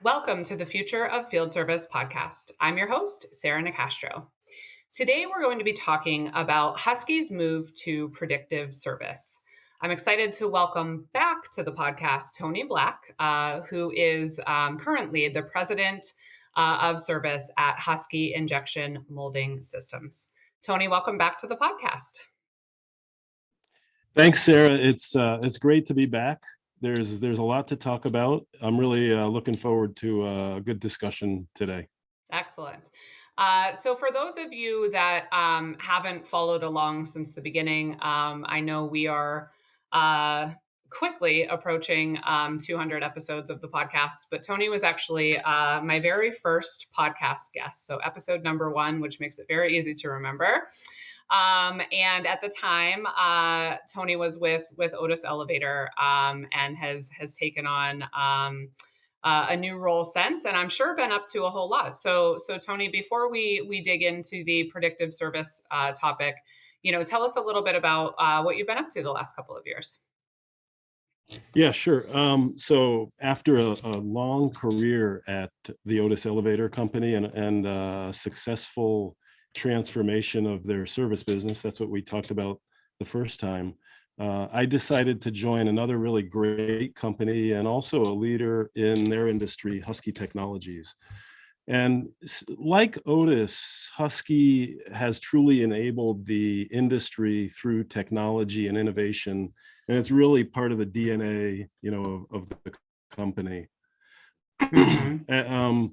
Welcome to the Future of Field Service podcast. I'm your host, Sarah Nicastro. Today, we're going to be talking about Husky's move to predictive service. I'm excited to welcome back to the podcast Tony Black, who is currently the president of service at Husky Injection Molding Systems. Tony, welcome back to the podcast. Thanks, Sarah. It's great to be back. There's a lot to talk about. I'm really looking forward to a good discussion today. Excellent. So for those of you that haven't followed along since the beginning, I know we are quickly approaching 200 episodes of the podcast, but Tony was actually my very first podcast guest. So episode number 1, which makes it very easy to remember. And at the time, Tony was with Otis Elevator and has taken on a new role since, and I'm sure been up to a whole lot. So Tony, before we dig into the predictive service topic, tell us a little bit about what you've been up to the last couple of years. Yeah, sure. So after a long career at the Otis Elevator company and a successful transformation of their service business, that's what we talked about the first time. I decided to join another really great company and also a leader in their industry, Husky Technologies. And like Otis, Husky has truly enabled the industry through technology and innovation, and it's really part of the DNA, of the company. Mm-hmm.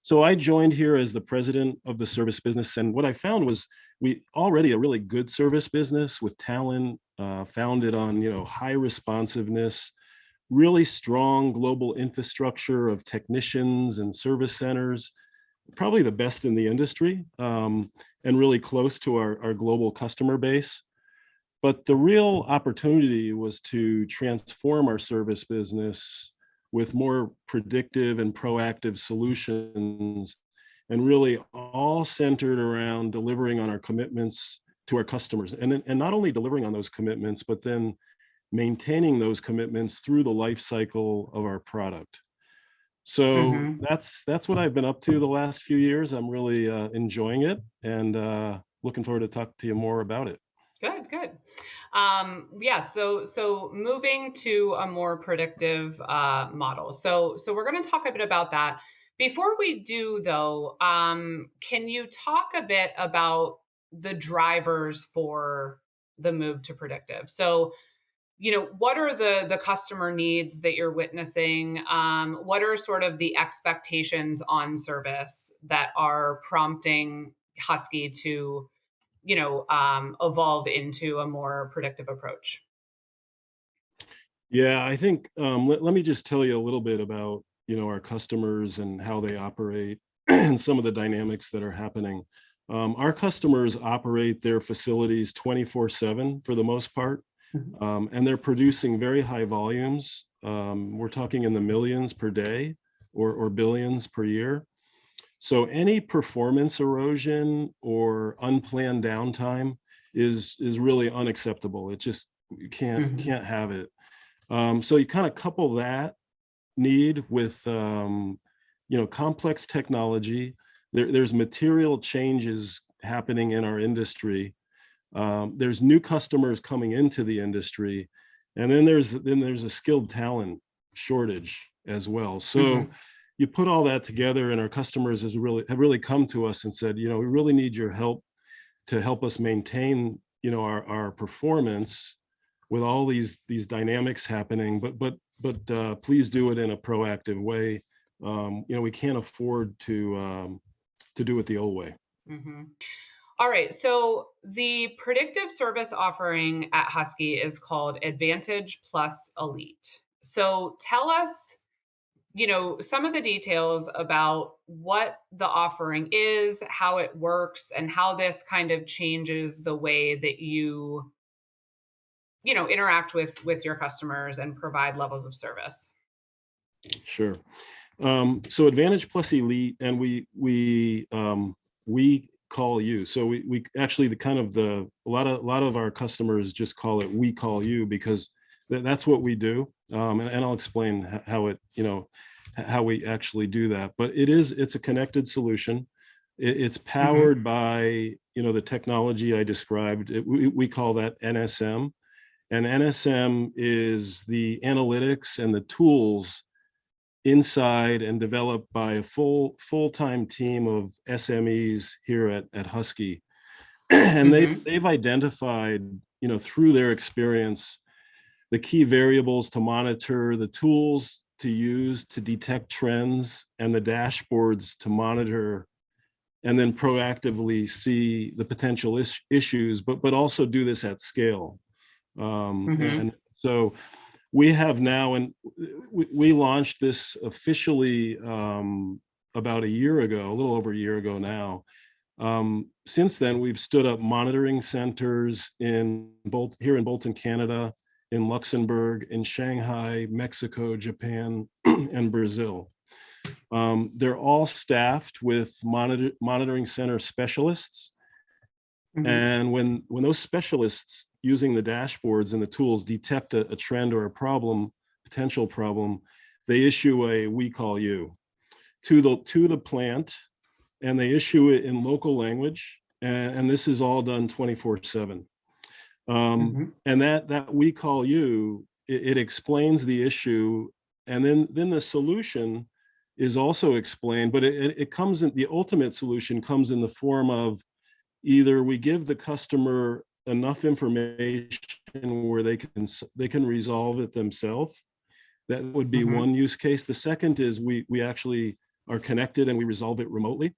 So I joined here as the president of the service business, and what I found was we already a really good service business with talent, founded on high responsiveness, really strong global infrastructure of technicians and service centers, probably the best in the industry, and really close to our global customer base. But the real opportunity was to transform our service business with more predictive and proactive solutions, and really all centered around delivering on our commitments to our customers. And not only delivering on those commitments, but then maintaining those commitments through the life cycle of our product. So Mm-hmm. that's what I've been up to the last few years. I'm really enjoying it, and looking forward to talk to you more about it. Good. Yeah. So moving to a more predictive model. So we're going to talk a bit about that. Before we do, though, can you talk a bit about the drivers for the move to predictive? So, what are the customer needs that you're witnessing? What are sort of the expectations on service that are prompting Husky to evolve into a more predictive approach? Yeah, I think let me just tell you a little bit about our customers and how they operate and some of the dynamics that are happening. Our customers operate their facilities 24/7 for the most part, and they're producing very high volumes. We're talking in the millions per day or billions per year. So any performance erosion or unplanned downtime is really unacceptable. It just you Mhm. can't have it. So you kind of couple that need with complex technology. There's material changes happening in our industry. There's new customers coming into the industry, and then there's a skilled talent shortage as well. So Mhm. you put all that together, and our customers have really come to us and said, we really need your help to help us maintain our performance with all these dynamics happening, but please do it in a proactive way. We can't afford to do it the old way. Mhm. All right. So the predictive service offering at Husky is called Advantage Plus Elite. So tell us, some of the details about what the offering is, how it works, and how this kind of changes the way that interact with your customers and provide levels of service. Sure. So Advantage Plus Elite, and we call you. So we actually a lot of our customers just call it we call you because that's what we do. And I'll explain how it how we actually do that. But it's a connected solution. It's Mhm. powered by, the technology I described. We call that NSM. And NSM is the analytics and the tools inside and developed by a full-time team of SMEs here at Husky. And Mhm. they've identified, through their experience, the key variables to monitor, the tools to use to detect trends, and the dashboards to monitor and then proactively see the potential issues, but also do this at scale. Mhm. And so we have now, and we launched this officially about a year ago, a little over a year ago now. Since then, we've stood up monitoring centers here in Bolton, Canada, in Luxembourg, in Shanghai, Mexico, Japan, and Brazil. They're all staffed with monitoring center specialists. Mhm. And when those specialists using the dashboards and the tools detect a trend or a problem, potential problem, they issue a "we call you" to the plant, and they issue it in local language. And this is all done 24/7. Mhm. And that "we call you," it explains the issue, and then the solution is also explained, but it comes in, the ultimate solution comes in the form of either we give the customer enough information where they can resolve it themselves. That would be Mhm. one use case. The second is we actually are connected and we resolve it remotely.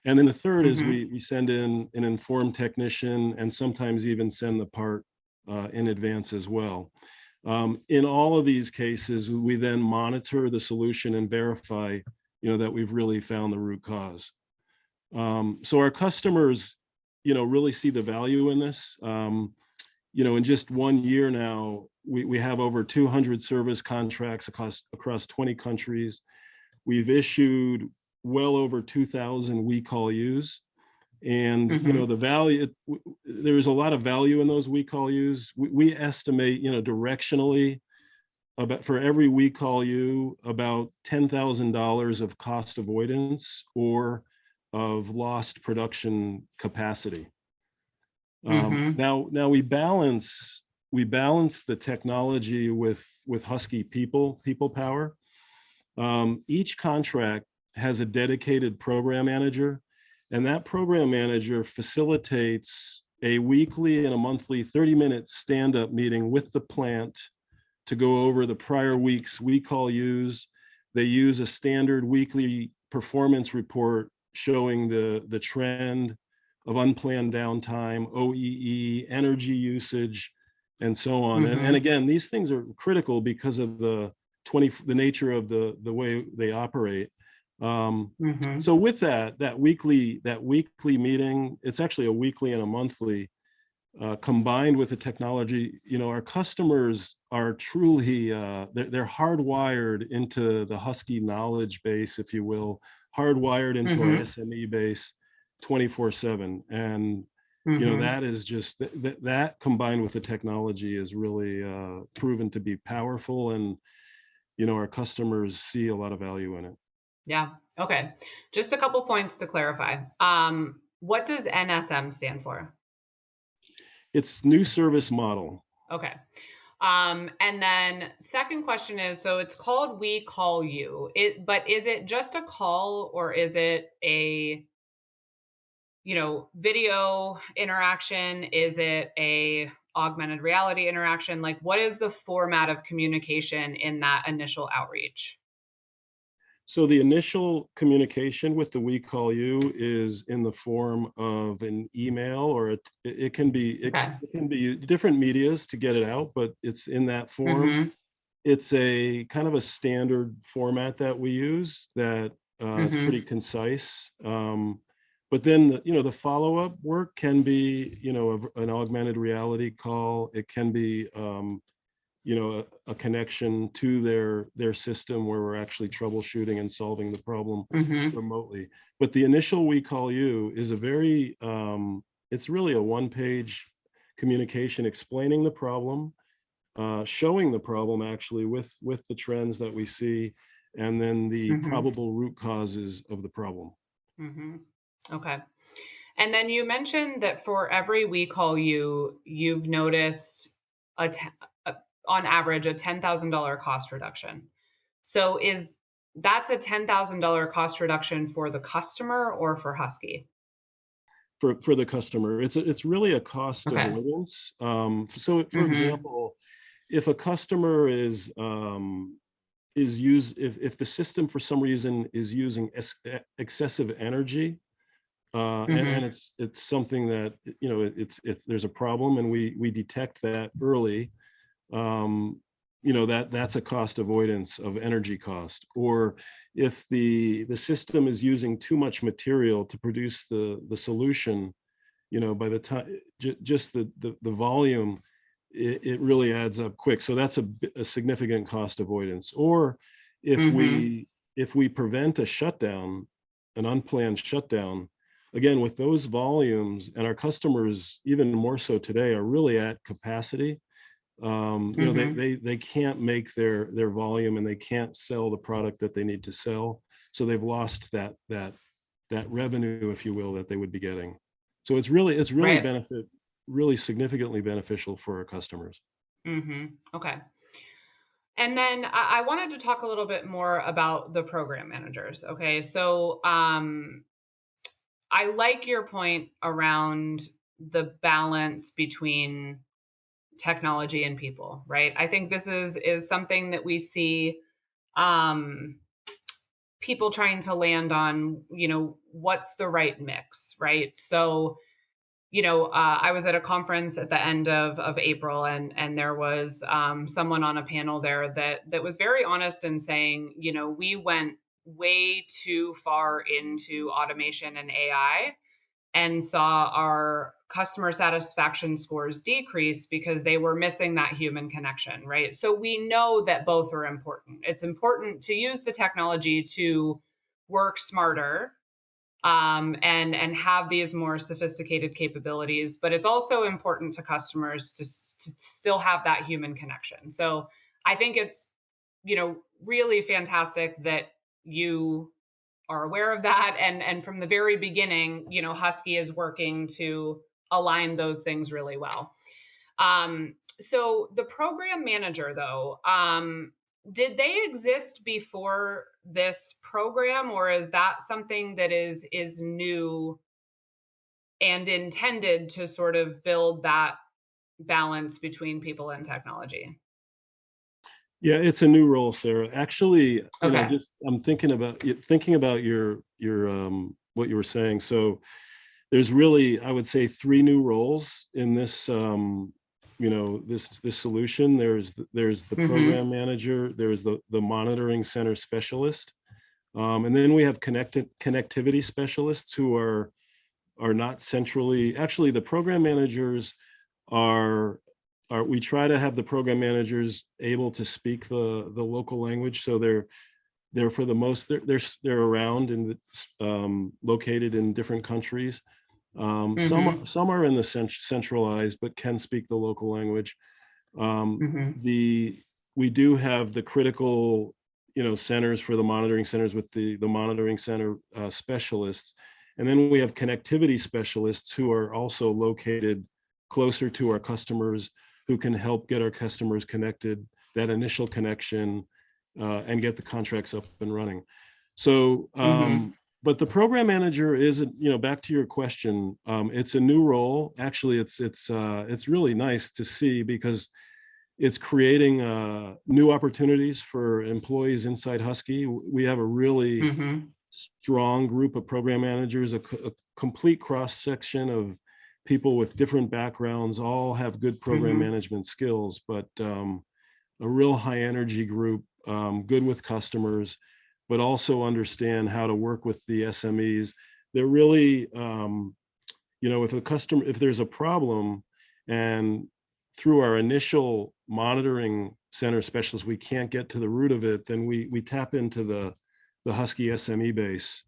And then the third is Mhm. we send in an informed technician and sometimes even send the part in advance as well. In all of these cases, we then monitor the solution and verify, that we've really found the root cause. So our customers, really see the value in this. In just 1 year now, we have over 200 service contracts across 20 countries. We've issued well over 2,000 "we call yous." And, Mhm. the value, there's a lot of value in those "we call yous." We estimate, directionally, about for every "we call you," about $10,000 of cost avoidance or of lost production capacity. Mhm. Now we balance the technology with Husky people power. Each contract has a dedicated program manager, and that program manager facilitates a weekly and a monthly 30-minute stand-up meeting with the plant to go over the prior week's "we call yous." They use a standard weekly performance report showing the trend of unplanned downtime, OEE, energy usage, and so on. And Mhm. again, these things are critical because of the nature of the way they operate. Um, Mhm. so with that weekly meeting, it's actually a weekly and a monthly, combined with the technology, our customers are truly, they're hardwired into the Husky knowledge base, if you will, hardwired into our Mhm. SME base 24/7. And, Mhm. that is just that combined with the technology is really proven to be powerful. And, our customers see a lot of value in it. Yeah. Okay. Just a couple points to clarify. What does NSM stand for? It's new service model. Okay. And then second question is, so it's called We Call You. But is it just a call or is it a, video interaction? Is it a augmented reality interaction? Like what is the format of communication in that initial outreach? So the initial communication with the "we call you" is in the form of an email, or it can be Okay. it can be different medias to get it out, but it's in that form. Mhm. It's a kind of a standard format that we use that is pretty Mhm. concise. But then the follow-up work can be, an augmented reality call. It can be, a connection to their system where we're actually troubleshooting and solving the problem Mhm. remotely. But the initial "we call you" is a very it's really a one-page communication explaining the problem, showing the problem actually with the trends that we see, and then the Mhm. probable root causes of the problem. Mhm. Okay. And then you mentioned that for every we call you, you've noticed a te a on average, a $10,000 cost reduction. So is that's a $10,000 cost reduction for the customer or for Husky? For the customer. It's really a cost Okay. avoidance. So, for Mhm. example, if a customer is if the system for some reason is using excessive energy, and Mhm. it's something that it's there's a problem, and we detect that early. um, that's a cost avoidance of energy cost. Or if the system is using too much material to produce the solution, by the time just the volume, it really adds up quick. So that's a significant cost avoidance. Or if Mhm. we prevent a shutdown, an unplanned shutdown, again with those volumes, and our customers even more so today are really at capacity. Mhm. They can't make their volume, and they can't sell the product that they need to sell. So they've lost that revenue, if you will, that they would be getting. So it's really Right. really significantly beneficial for our customers. Mhm. Okay. And then I wanted to talk a little bit more about the program managers. Okay. So I like your point around the balance between technology and people, right? I think this is something that we see um people trying to land on, what's the right mix, right? So, I was at a conference at the end of April, and there was someone on a panel there that was very honest in saying, we went way too far into automation and AI and saw our customer satisfaction scores decrease because they were missing that human connection, right? So we know that both are important. It's important to use the technology to work smarter, and have these more sophisticated capabilities, but it's also important to customers to still have that human connection. So I think it's really fantastic that you are aware of that, and from the very beginning, Husky is working to align those things really well. So the program manager, though, did they exist before this program, or is that something that is new and intended to sort of build that balance between people and technology? Yeah, it's a new role, Sarah. Actually, Okay. just I'm thinking about your what you were saying. So there's really, I would say, three new roles in this this solution. There's the program Mhm. manager, there's the monitoring center specialist, and then we have connectivity specialists who are not centrally. Actually, the program managers are we try to have the program managers able to speak the local language. So they're for the most, they're around and located in different countries. Mhm. Some are in the centralized but can speak the local language. Mhm. The We do have the critical, centers for the monitoring centers with the monitoring center specialists, and then we have connectivity specialists who are also located closer to our customers, who can help get our customers connected, that initial connection, and get the contracts up and running. So, Mhm. but the program manager isn't, back to your question, it's a new role. Actually, it's really nice to see, because it's creating new opportunities for employees inside Husky. We have a really Mhm. strong group of program managers, a complete cross section of people with different backgrounds, all have good program Mhm. management skills, but a real high energy group, good with customers, but also understand how to work with the SMEs. They're really, if there's a problem, and through our initial monitoring center specialists, we can't get to the root of it, then we tap into the Husky SME base,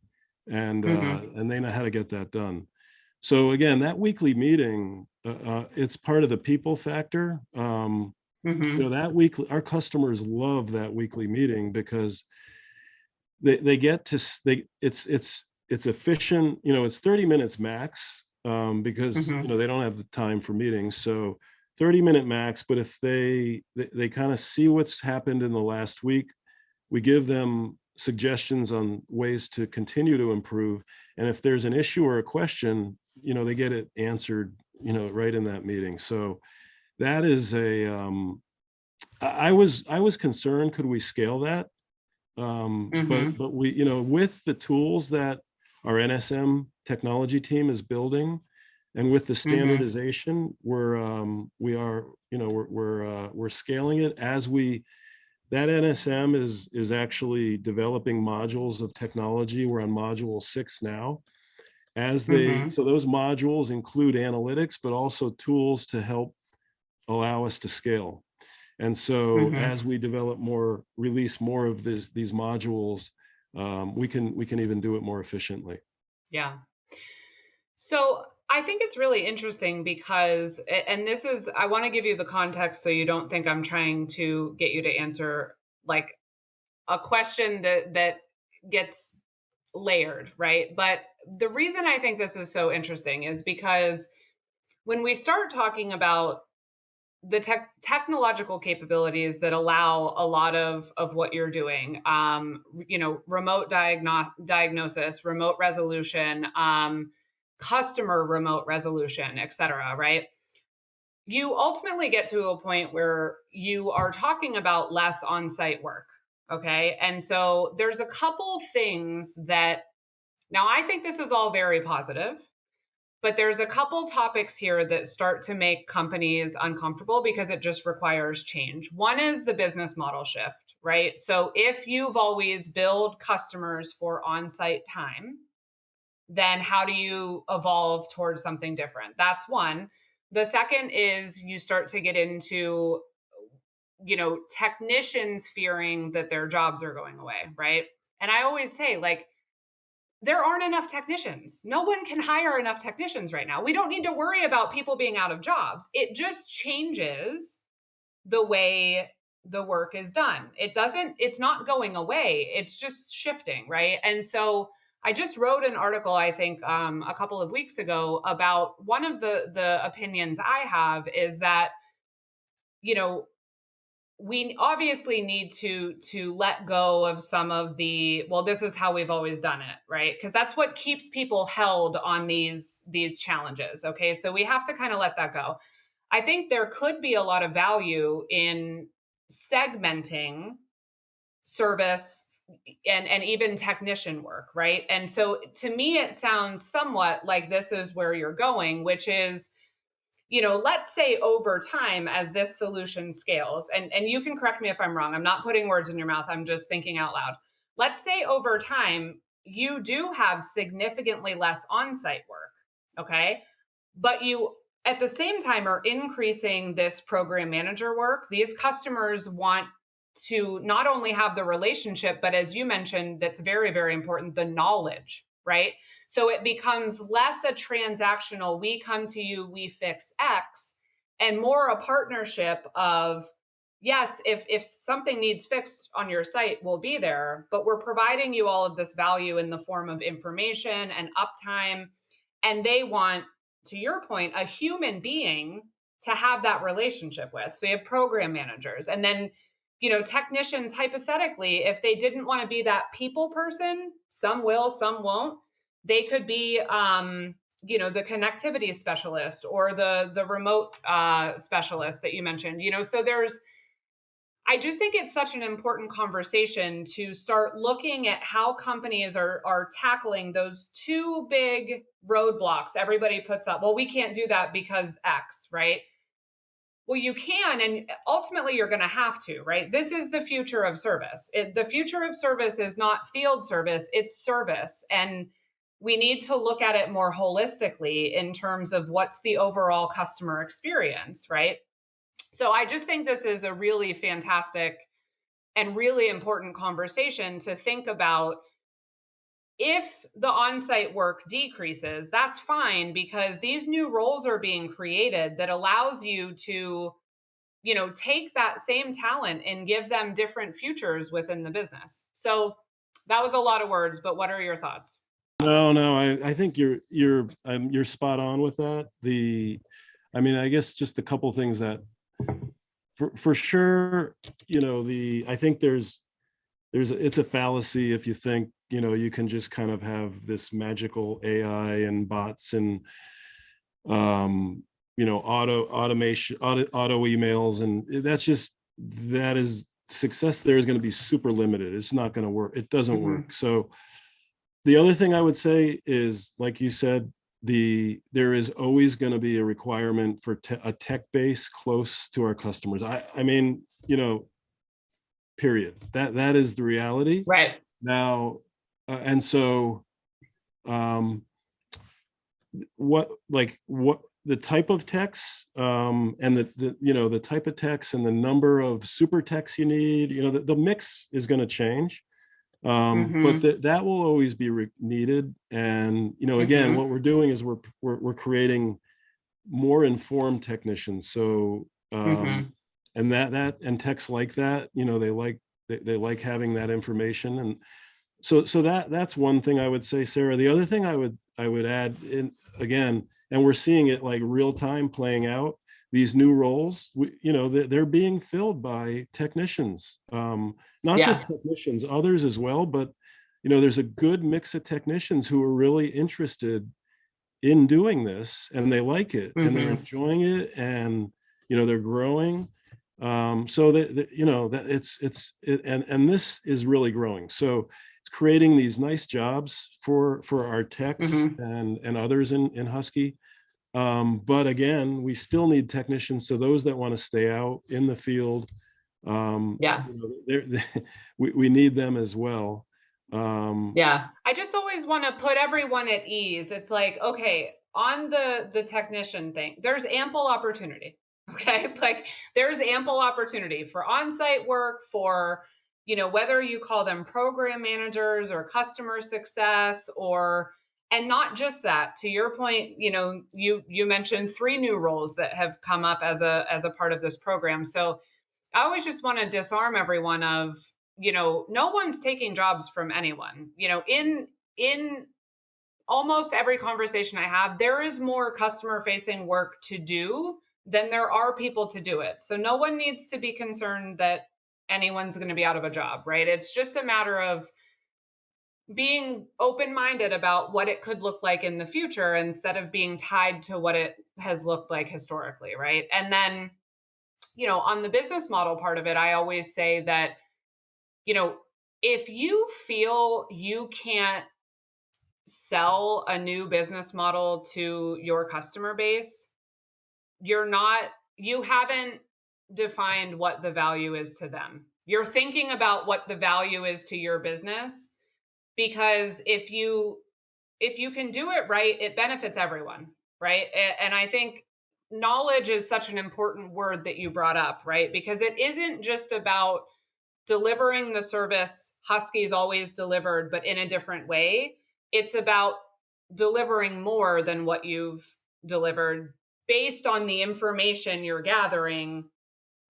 Mhm. and they know how to get that done. So again, that weekly meeting, it's part of the people factor. Mhm. That weekly, our customers love that weekly meeting, because they get to it's efficient. It's 30 minutes max, because Mhm. they don't have the time for meetings. So 30-minute max. But if they kind of see what's happened in the last week, we give them suggestions on ways to continue to improve. And if there's an issue or a question, they get it answered, right in that meeting. So that is I was concerned, could we scale that? But Mhm. we, with the tools that our NSM technology team is building, and with the Mhm. standardization, we are, we're scaling it as we that NSM is actually developing modules of technology. We're on module 6 now. Mhm. So those modules include analytics, but also tools to help allow us to scale. And so Mhm. as we release more of these modules, we can even do it more efficiently. Yeah. So I think it's really interesting because, and this is, I want to give you the context so you don't think I'm trying to get you to answer like a question that gets layered, right? But the reason I think this is so interesting is because when we start talking about the technological capabilities that allow a lot of what you're doing, remote diagnosis, remote resolution, customer remote resolution, et cetera, right? You ultimately get to a point where you are talking about less on-site work. Okay. And so there's a couple things that, now I think this is all very positive, but there's a couple topics here that start to make companies uncomfortable because it just requires change. One is the business model shift, right? So if you've always billed customers for on-site time, then how do you evolve towards something different? That's one. The second is you start to get into, technicians fearing that their jobs are going away, right? And I always say, like, there aren't enough technicians. No one can hire enough technicians right now. We don't need to worry about people being out of jobs. It just changes the way the work is done. It's not going away. It's just shifting, right? And so I just wrote an article, I think, a couple of weeks ago about one of the opinions I have is that, you know, we obviously need to let go of some of the, well, this is how we've always done it, right? Because that's what keeps people held on these challenges. Okay, so we have to kind of let that go. I think there could be a lot of value in segmenting service and even technician work, right? And so to me it sounds somewhat like this is where you're going, which is, let's say over time as this solution scales, and you can correct me if I'm wrong. I'm not putting words in your mouth. I'm just thinking out loud. Let's say over time you do have significantly less on-site work, okay? But you at the same time are increasing this program manager work. These customers want to not only have the relationship, but as you mentioned, that's very, very important, the knowledge, right? So it becomes less a transactional, we come to you, we fix X, and more a partnership of, yes, if something needs fixed on your site, we'll be there, but we're providing you all of this value in the form of information and uptime. And they want, to your point, a human being to have that relationship with. So you have program managers. And then, technicians, hypothetically, if they didn't want to be that people person, some will, some won't. They could be, the connectivity specialist or the remote specialist that you mentioned. So I just think it's such an important conversation to start looking at how companies are tackling those two big roadblocks everybody puts up. Well, we can't do that because X, right? Well, you can, and ultimately you're going to have to, right? This is the future of service. The future of service is not field service, it's service. And we need to look at it more holistically in terms of what's the overall customer experience, right? So I just think this is a really fantastic and really important conversation to think about. If the on-site work decreases, that's fine because these new roles are being created that allows you to, take that same talent and give them different futures within the business. So That was a lot of words, but what are your thoughts? No, I think you're spot on with that. I mean, I guess just a couple things that for sure, I think it's a fallacy if you think, you can just kind of have this magical AI and bots and um, auto emails, and that is success there is going to be super limited. It's not going to work. It doesn't Hmm. work. So the other thing I would say is, like you said, there is always going to be a requirement for a tech base close to our customers. I mean, period. That is the reality Right. now. And so, um, what the type of techs, and the type of techs and the number of super techs you need, the mix is going to change. But Hmm. that will always be needed. And again, Hmm. what we're doing is we're creating more informed technicians. So Hmm. and and techs like that, they like having that information. And so that's one thing I would say, Sarah. The other thing I would add in, again, and we're seeing it like real time playing out, these new roles, they're being filled by technicians, not Yeah. just technicians, others as well. But there's a good mix of technicians who are really interested in doing this, and they like it and they're Hmm. enjoying it, and they're growing. So that that and this is really growing. So it's creating these nice jobs for our techs Hmm. and others in Husky. But again, we still need technicians. So those that want to stay out in the field, Yeah. we need them as well. Um, Yeah. I just always want to put everyone at ease. It's like, okay, on the technician thing, there's ample opportunity. Okay? Like there's ample opportunity for on-site work, for whether you call them program managers or customer success, or and not just that. To your point, you mentioned three new roles that have come up as a part of this program. So I always just want to disarm everyone of, no one's taking jobs from anyone. In almost every conversation I have, there is more customer facing work to do than there are people to do it. So no one needs to be concerned that anyone's going to be out of a job, right? It's just a matter of being open minded about what it could look like in the future instead of being tied to what it has looked like historically, right? And then, on the business model part of it, I always say that, you know, if you feel you can't sell a new business model to your customer base, you're not, you haven't defined what the value is to them. You're thinking about what the value is to your business, because if you can do it right, it benefits everyone, right? And I think knowledge is such an important word that you brought up, right? Because it isn't just about delivering the service Husky's always delivered, but in a different way. It's about delivering more than what you've delivered based on the information you're gathering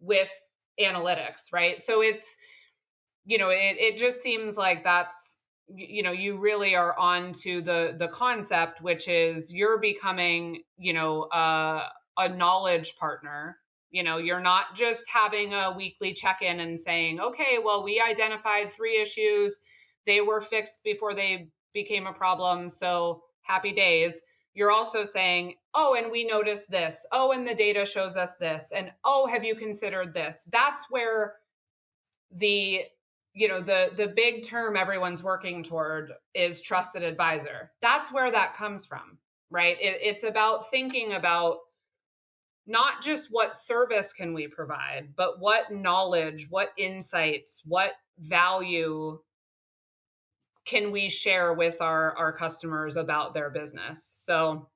with analytics, right? So it just seems like you really are on to the concept, which is you're becoming, a knowledge partner. You're not just having a weekly check-in and saying, okay, well, we identified three issues, they were fixed before they became a problem, so happy days. You're also saying, oh, and we noticed this, oh, and the data shows us this, and oh, have you considered this? That's where the the big term everyone's working toward is trusted advisor. That's where that comes from, right? It's about thinking about not just what service can we provide, but what knowledge, what insights, what value can we share with our customers about their business. So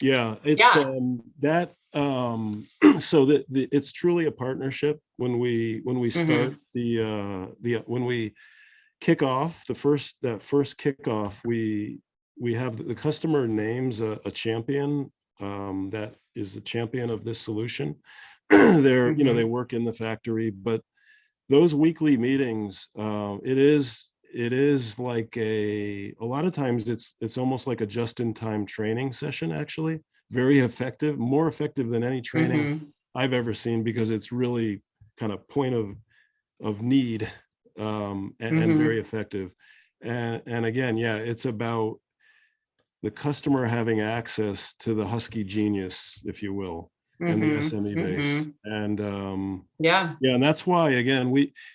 Yeah, it's yeah. that so that it's truly a partnership when we start Hmm. the when we kick off that first kickoff, we have the customer names a champion, that is the champion of this solution. They Hmm. work in the factory, but those weekly meetings, it is it is like a lot of times it's almost like a just-in-time training session, actually. Very effective, more effective than any training Mhm. I've ever seen because it's really kind of point of need, and very Mhm. effective. And again, yeah, it's about the customer having access to the Husky genius, if you will, and the Mhm. SME base. Mhm. And Yeah. yeah, and that's why again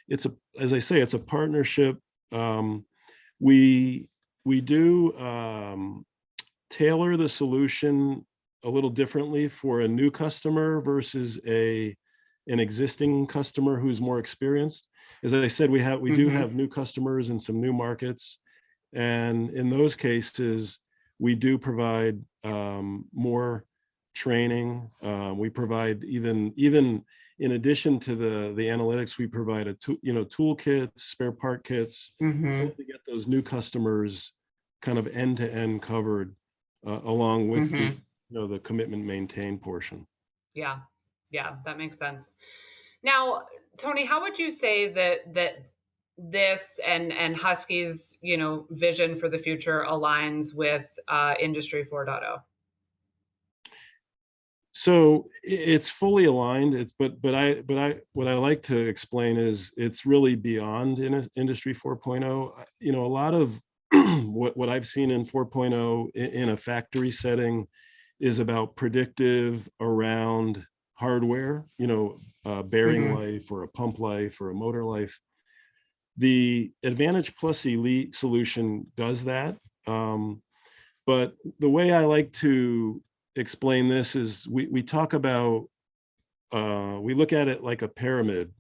it's a as I say, it's a partnership. Um, we we do tailor the solution a little differently for a new customer versus a an existing customer who's more experienced. As I said, we do Mhm. have new customers in some new markets, and in those cases, we do provide more training. We provide even in addition to the analytics, we provide toolkits, spare part kits, Mhm. all to get those new customers kind of end to end covered, along with the Mhm. the commitment maintain portion. Yeah. Yeah, that makes sense. Now, Tony, how would you say that this and Husky's, vision for the future aligns with Industry 4.0? So it's fully aligned. It's but I what I like to explain is it's really beyond in industry 4.0. A lot of what I've seen in 4.0 in a factory setting is about predictive around hardware, bearing Mhm. life or a pump life or a motor life. The Advantage Plus Elite solution does that. Um, but the way I like to explain this is we talk about we look at it like a pyramid.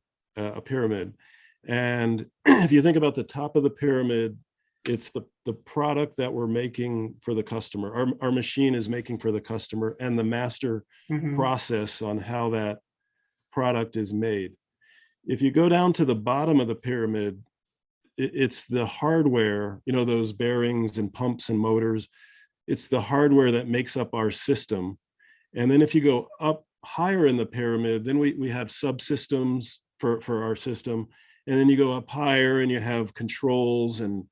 And if you think about the top of the pyramid, it's the product that we're making for the customer. Our machine is making for the customer and the master Mhm. process on how that product is made. If you go down to the bottom of the pyramid, it's the hardware, those bearings and pumps and motors. It's the hardware that makes up our system. And then if you go up higher in the pyramid, then we have subsystems for our system. And then you go up higher and you have controls and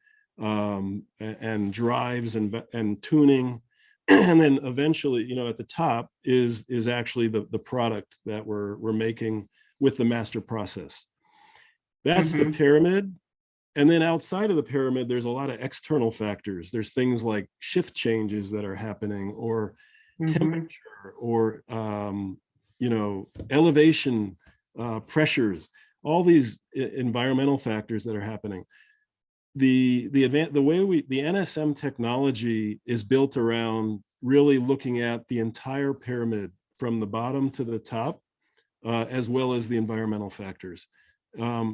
drives and tuning. And then eventually, at the top is actually the product that we're making with the master process. That's the Mhm. pyramid. And then outside of the pyramid, there's a lot of external factors. There's things like shift changes that are happening, or Mhm. temperature, or elevation, pressures, all these environmental factors that are happening. The way the NSM technology is built around really looking at the entire pyramid from the bottom to the top, as well as the environmental factors.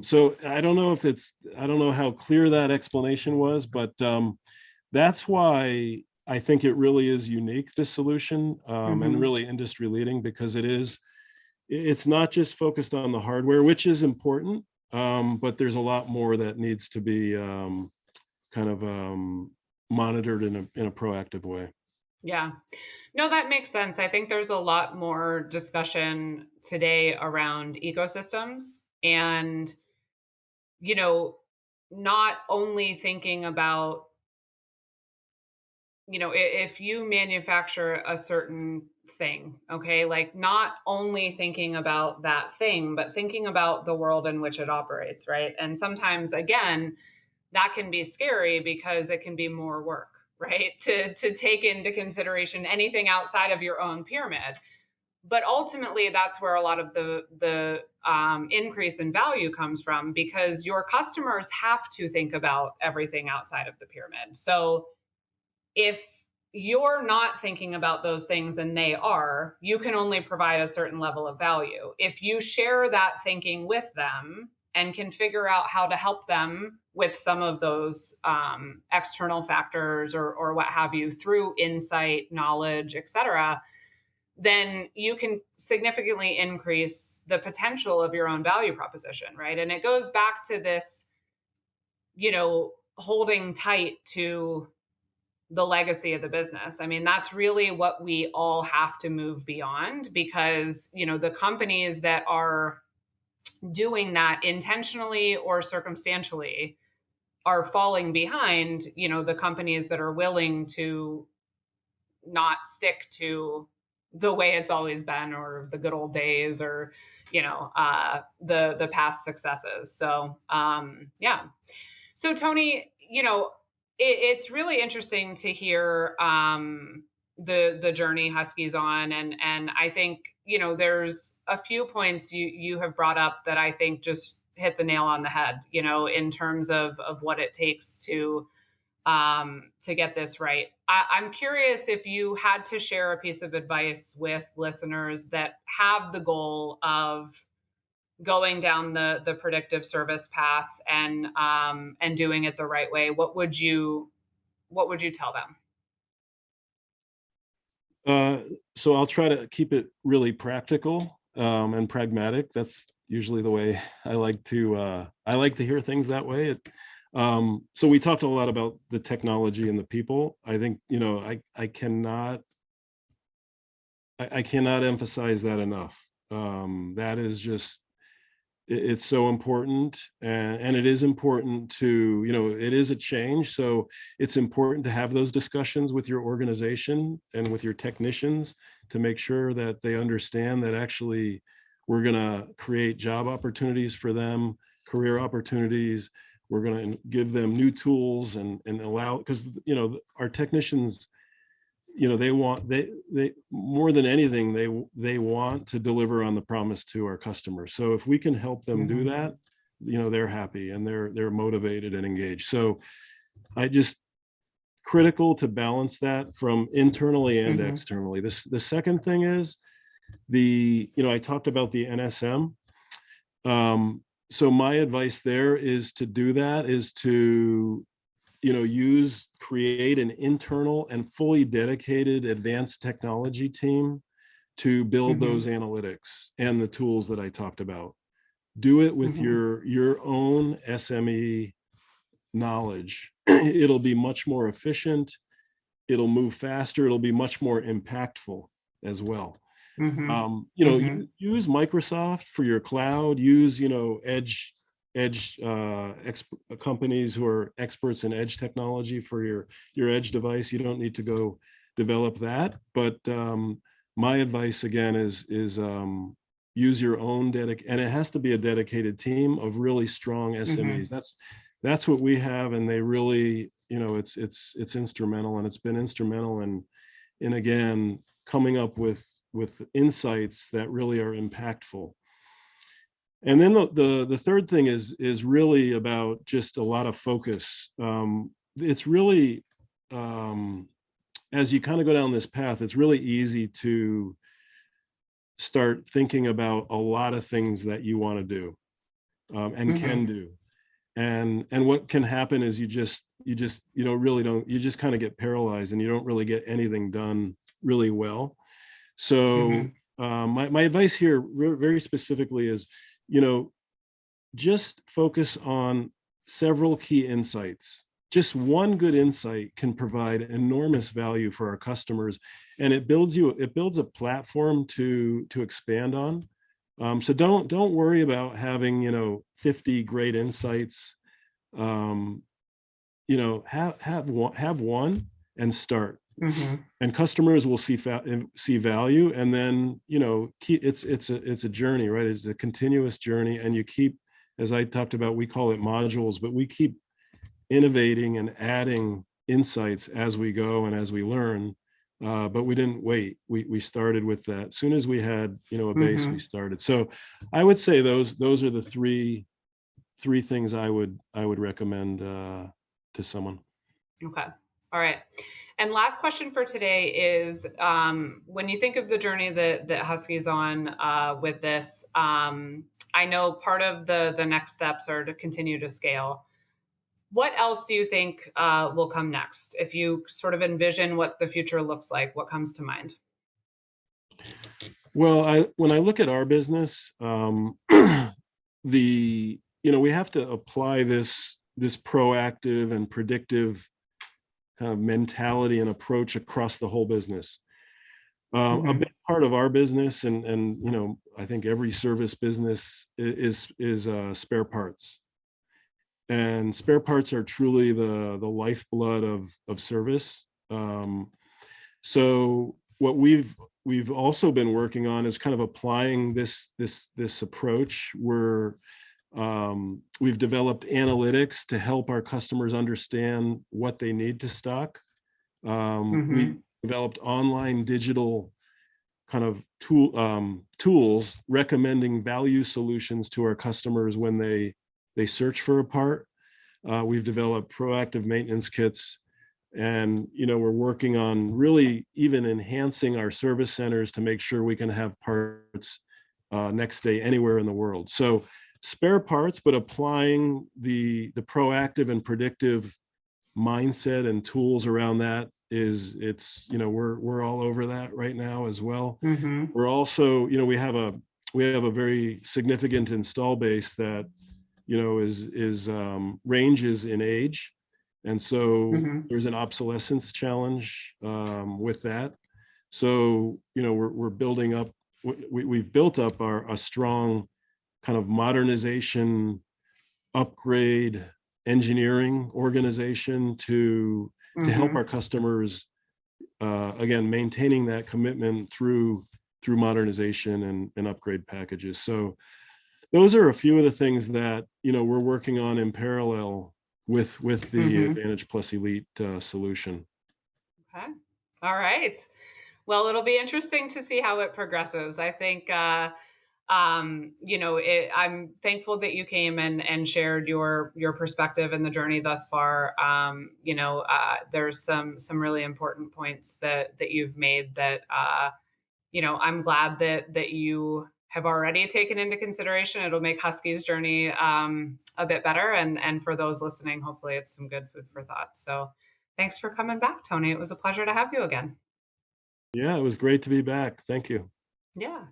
So I don't know how clear that explanation was, but that's why I think it really is unique, this solution, and Mhm. really industry leading, because it's not just focused on the hardware, which is important, but there's a lot more that needs to be kind of monitored in a proactive way. Yeah. No, that makes sense. I think there's a lot more discussion today around ecosystems and, you know, not only thinking about, if you manufacture a certain thing, okay, like not only thinking about that thing, but thinking about the world in which it operates, right? And sometimes, again, that can be scary because it can be more work, right? To take into consideration anything outside of your own pyramid. But ultimately, that's where a lot of the increase in value comes from, because your customers have to think about everything outside of the pyramid. So if you're not thinking about those things and they are, you can only provide a certain level of value. If you share that thinking with them and can figure out how to help them with some of those external factors or what have you through insight, knowledge, etc., then you can significantly increase the potential of your own value proposition, right? And it goes back to this, holding tight to the legacy of the business. I mean, that's really what we all have to move beyond, because, the companies that are doing that intentionally or circumstantially are falling behind, the companies that are willing to not stick to the way it's always been, or the good old days, or the past successes. So yeah. So Tony, it's really interesting to hear the journey Husky's on, and I think there's a few points you have brought up that I think just hit the nail on the head. In terms of what it takes to get this right. I'm curious if you had to share a piece of advice with listeners that have the goal of going down the predictive service path and doing it the right way. What would you tell them? Uh, so I'll try to keep it really practical and pragmatic. That's usually the way I like to hear things that way. So we talked a lot about the technology and the people. I think, I cannot emphasize that enough. That is just it's so important, and it is important to, it is a change, so it's important to have those discussions with your organization and with your technicians to make sure that they understand that actually we're going to create job opportunities for them, career opportunities. We're going to give them new tools and allow, because our technicians, they more than anything, they want to deliver on the promise to our customers. So if we can help them do Mhm. that, they're happy and they're motivated and engaged. So I just critical to balance that from internally and Mhm. externally. The second thing is I talked about the NSM. So my advice there is to do that, is to create an internal and fully dedicated advanced technology team to build those Mhm. analytics and the tools that I talked about. Do it with Mhm. your own SME knowledge. It'll be much more efficient. It'll move faster. It'll be much more impactful as well. Mhm. Mhm. Use Microsoft for your cloud. Use edge companies who are experts in edge technology for your edge device. You don't need to go develop that. But my advice again is use your own and it has to be a dedicated team of really strong SMEs. Mhm. That's what we have, and they really, it's instrumental, and it's been instrumental in again coming up with insights that really are impactful. And then the third thing is really about just a lot of focus. It's really as you kind of go down this path, it's really easy to start thinking about a lot of things that you want to do and can Mhm. do. And what can happen is really don't, you just kind of get paralyzed and you don't really get anything done really well. So Mhm. my advice here very specifically is, you know, just focus on several key insights. Just one good insight can provide enormous value for our customers, and it builds a platform to expand on. So don't worry about having 50 great insights. Um, have one and start, Mhm. and customers will see value, and then it's a journey, right? It's a continuous journey, and you keep, as I talked about, we call it modules, but we keep innovating and adding insights as we go and as we learn. But we didn't wait. We started with that. As soon as we had a base, we Mhm. started. So I would say those are the three things I would recommend to someone. Okay. All right. And last question for today is, when you think of the journey that Husky's on with this, I know part of the next steps are to continue to scale. What else do you think will come next? If you sort of envision what the future looks like, what comes to mind? Well, when I look at our business, we have to apply this proactive and predictive kind of mentality and approach across the whole business. A big Mhm. part of our business, and I think every service business is spare parts. and spare parts are truly the lifeblood of service. So what we've also been working on is kind of applying this approach where we've developed analytics to help our customers understand what they need to stock. We Mhm. developed online digital kind of tools recommending value solutions to our customers when they search for a part. We've developed proactive maintenance kits, and we're working on really even enhancing our service centers to make sure we can have parts next day anywhere in the world. So spare parts, but applying the proactive and predictive mindset and tools around that is it's we're all over that right now as well. Mhm. We're also we have a very significant install base that is ranges in age, and so Mhm. there's an obsolescence challenge with that. So we're building up. We've built up a strong kind of modernization, upgrade, engineering organization to help our Mhm. customers, again, maintaining that commitment through modernization and upgrade packages. So those are a few of the things that we're working on in parallel with the Mhm. Advantage Plus Elite solution. Okay. All right. Well, it'll be interesting to see how it progresses. I think, I'm thankful that you came and shared your perspective and the journey thus far. There's some really important points that you've made that I'm glad that you have already taken into consideration. It'll make Husky's journey a bit better, and for those listening, hopefully, it's some good food for thought. So, thanks for coming back, Tony. It was a pleasure to have you again. Yeah, it was great to be back. Thank you. Yeah.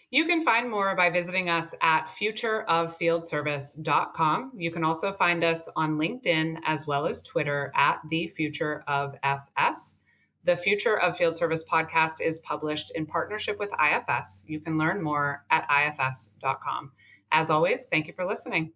You can find more by visiting us at futureoffieldservice.com. You can also find us on LinkedIn as well as Twitter at the Future of FS. The Future of Field Service podcast is published in partnership with IFS. You can learn more at ifs.com. As always, thank you for listening.